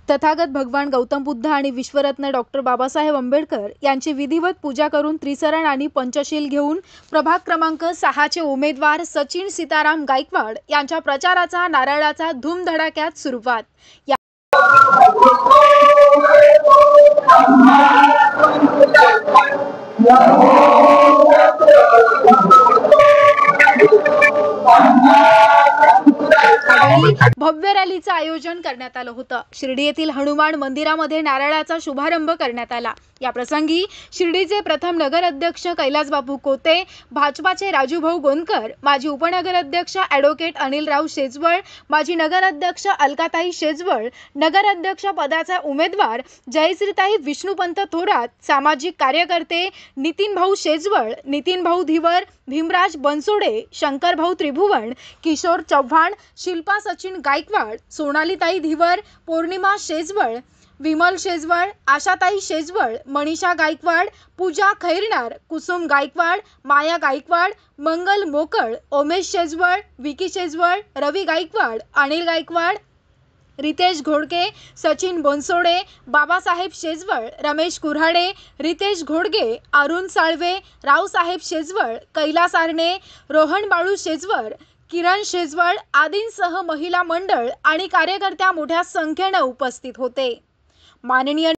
तथागत भगवान गौतम बुद्ध आणि विश्वरत्न डॉक्टर बाबासाहेब आंबेडकर यांची विधिवत पूजा करून त्रिसरण आणि पंचशील घेऊन प्रभाग क्रमांक 6 चे उमेदवार सचिन सीताराम गायकवाड यांच्या प्रचाराचा नारळाचा धूमधडाक्यात सुरुवात। भव्य रॅलीचं आयोजन करण्यात आलं होतं। शिर्डी येथील हनुमान मंदिरामध्ये नारळाचा शुभारंभ करण्यात आला। या प्रसंगी शिर्डीचे प्रथम नगराध्यक्ष कैलासबापू कोते, भाजपाचे राजूभाऊ गोंदकर, माजी उपनगराध्यक्ष ॲडव्होकेट अनिलराव शेजवळ, माजी नगराध्यक्ष अलकाताई शेजवळ, नगराध्यक्ष पदाचा उमेदवार जयश्रीताई विष्णुपंत थोरात, सामाजिक कार्यकर्ते नितीनभाऊ शेजवळ, नितीनभाऊ धिवर, भीमराज बनसोडे, शंकरभाऊ त्रिभुवन, किशोर चव्हाण, शिल्पा सचिन गायकवाड, सोनालीताई धिवर, पौर्णिमा शेजवळ, विमल शेजवळ, आशाताई शेजवळ, मनीषा गायकवाड, पूजा खैरनार, कुसुम गायकवाड, माया गायकवाड, मंगल मोकळ, उमेश शेजवळ, विकी शेजवळ, रवी गायकवाड, अनिल गायकवाड, रितेश घोडके, सचिन बनसोडे, बाबासाहेब शेजवळ, रमेश कुऱ्हाडे, रितेश घोडगे, अरुण साळवे, रावसाहेब शेजवळ, कैलास आरणे, रोहन बाळू शेजवळ, किरण शेजवळ आदींसह महिला मंडळ आणि कार्यकर्त्या मोठ्या संख्येने उपस्थित होते। माननीय